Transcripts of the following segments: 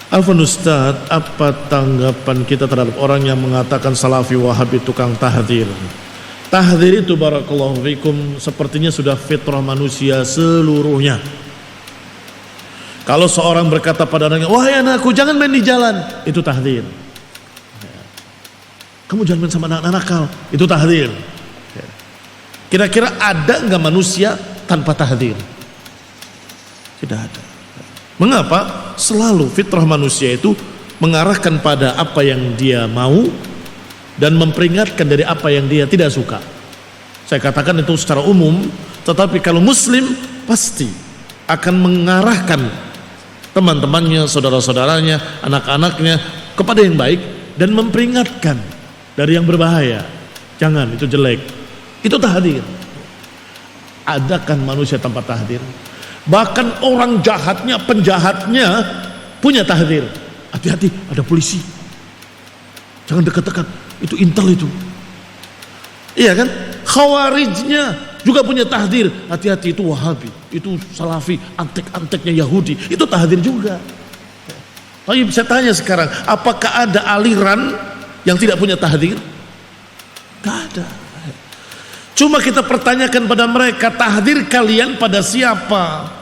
Afwan Ustaz, apa tanggapan kita terhadap orang yang mengatakan Salafi Wahabi tukang tahdzir? Tahdzir itu barakallahu fikum sepertinya sudah fitrah manusia seluruhnya. Kalau seorang berkata pada anaknya, wahai anakku jangan main di jalan, itu tahdzir. Kamu jangan main sama anak-anak nakal, itu tahdzir. Kira-kira ada enggak manusia tanpa tahdzir? Tidak ada. Mengapa? Selalu fitrah manusia itu mengarahkan pada apa yang dia mau dan memperingatkan dari apa yang dia tidak suka. Saya katakan itu secara umum, tetapi kalau muslim pasti akan mengarahkan teman-temannya, saudara-saudaranya, anak-anaknya kepada yang baik dan memperingatkan dari yang berbahaya. Jangan, itu jelek. Itu tahdzir. Adakah manusia tanpa tahdzir? Bahkan orang jahatnya, penjahatnya punya tahdzir. Hati-hati, ada polisi. Jangan dekat-dekat, itu intel itu. Iya kan? Khawarijnya juga punya tahdzir. Hati-hati, itu Wahabi, itu Salafi, antek-anteknya Yahudi. Itu tahdzir juga. Tapi saya tanya sekarang, apakah ada aliran yang tidak punya tahdzir? Tidak ada. Cuma kita pertanyakan pada mereka, tahdzir kalian pada siapa?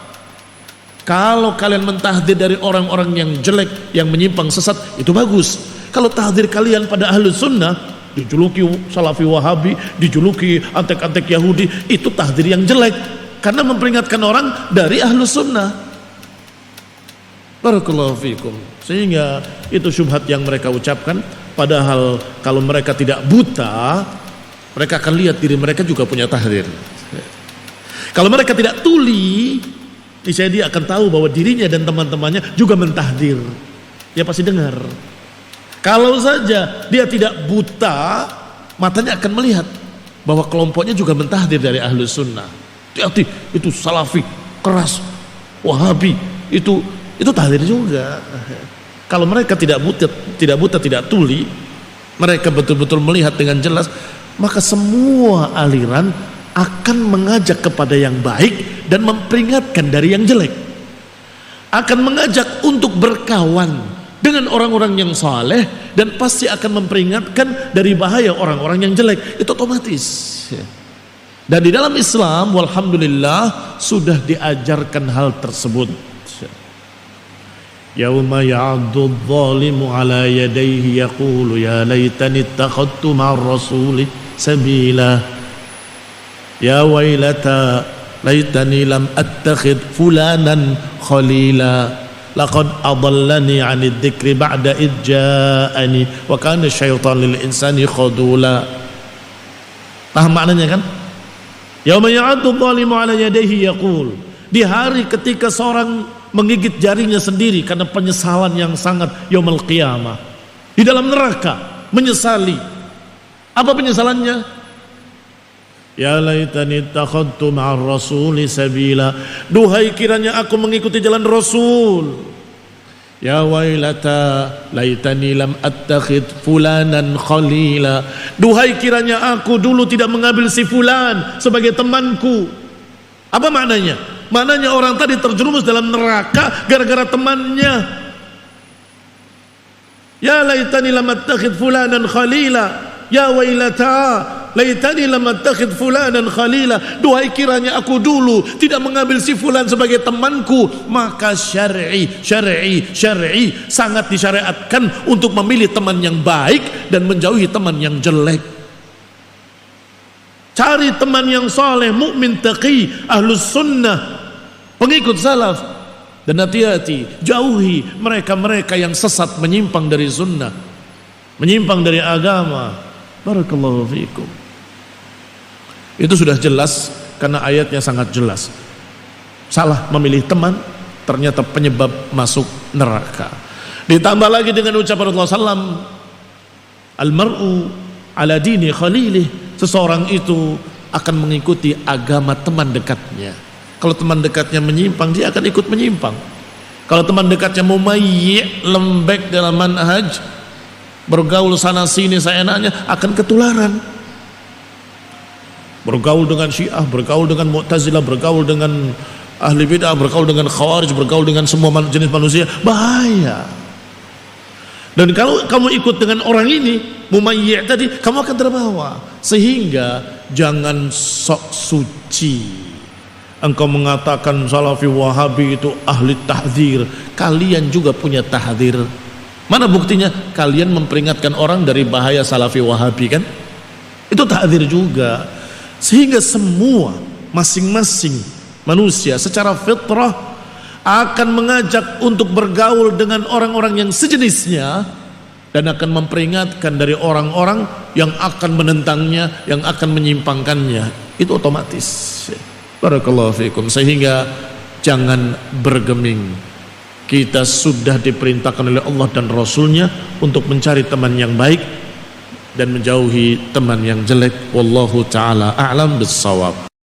Kalau kalian mentahdzir dari orang-orang yang jelek, yang menyimpang sesat, itu bagus. Kalau tahdzir kalian pada ahlu sunnah, dijuluki Salafi Wahabi, dijuluki antek-antek Yahudi, itu tahdzir yang jelek. Karena memperingatkan orang dari ahlu sunnah. Barakallahu fikum. Sehingga itu syubhat yang mereka ucapkan. Padahal kalau mereka tidak buta, mereka akan lihat diri mereka juga punya tahdzir. Kalau mereka tidak tuli, niscaya dia akan tahu bahwa dirinya dan teman-temannya juga mentahdzir. Dia pasti dengar. Kalau saja dia tidak buta, matanya akan melihat bahwa kelompoknya juga mentahdzir dari ahlus sunnah. Hati-hati, itu Salafi keras, Wahabi, itu tahdzir juga. Kalau mereka tidak buta, tidak tuli, mereka betul-betul melihat dengan jelas, maka semua aliran akan mengajak kepada yang baik dan memperingatkan dari yang jelek. Akan mengajak untuk berkawan dengan orang-orang yang saleh dan pasti akan memperingatkan dari bahaya orang-orang yang jelek. Itu otomatis. Dan di dalam Islam, walhamdulillah, sudah diajarkan hal tersebut. Yauma ya'addu adh-dhalimu ala yadayhi yaqulu ya laitani ittakhadtu ma'ar rasuli sabila. Ya wailata laitani lam attakhid fulanan khalila laqad adallani 'anid dzikri ba'da id ja'ani wa kana syaitan lil insani khadula. Paham maknanya kan? Yauma ya'addu adh-dhalimu 'ala yadayhi yaqul. Di hari ketika seorang menggigit jarinya sendiri karena penyesalan yang sangat yaumul qiyamah, di dalam neraka menyesali. Apa penyesalannya? Ya laitani ittakhadtu ma'ar rasuli sabila. Duhai kiranya aku mengikuti jalan Rasul. Ya wailata laitani lam attakhid fulanan khalila. Duhai kiranya aku dulu tidak mengambil si fulan sebagai temanku. Apa maknanya? Maknanya orang tadi terjerumus dalam neraka gara-gara temannya. Ya laitani lam attakhid fulanan khalila. Ya wailata laitani lam attakhid fulanan khalila. Duhai kiranya aku dulu tidak mengambil si fulan sebagai temanku. Maka syar'i sangat disyariatkan untuk memilih teman yang baik dan menjauhi teman yang jelek. Cari teman yang saleh, mukmin, taqi, ahlus sunnah, pengikut salaf. Dan hati-hati, jauhi mereka-mereka yang sesat, menyimpang dari sunnah, menyimpang dari agama. Barakallahu fiikum. Itu sudah jelas karena ayatnya sangat jelas. Salah memilih teman ternyata penyebab masuk neraka. Ditambah lagi dengan ucapan Rasulullah SAW, al-mar'u ala dini khalilih. Seseorang itu akan mengikuti agama teman dekatnya. Kalau teman dekatnya menyimpang, dia akan ikut menyimpang. Kalau teman dekatnya mumayyi', lembek dalam manhaj, bergaul sana sini seenaknya, akan ketularan. Bergaul dengan Syiah, bergaul dengan Mu'tazilah, bergaul dengan ahli bid'ah, bergaul dengan Khawarij, bergaul dengan semua jenis manusia, bahaya. Dan kalau kamu ikut dengan orang ini, mumayyi' tadi, kamu akan terbawa. Sehingga jangan sok suci. Engkau mengatakan Salafi Wahabi itu ahli tahdzir. Kalian juga punya tahdzir. Mana buktinya? Kalian memperingatkan orang dari bahaya Salafi Wahabi kan? Itu tahdzir juga. Sehingga semua masing-masing manusia secara fitrah akan mengajak untuk bergaul dengan orang-orang yang sejenisnya dan akan memperingatkan dari orang-orang yang akan menentangnya, yang akan menyimpangkannya. Itu otomatis. Barakallahu fikum. Sehingga jangan bergeming. Kita sudah diperintahkan oleh Allah dan Rasulnya untuk mencari teman yang baik dan menjauhi teman yang jelek. Wallahu ta'ala a'lam bis-shawab.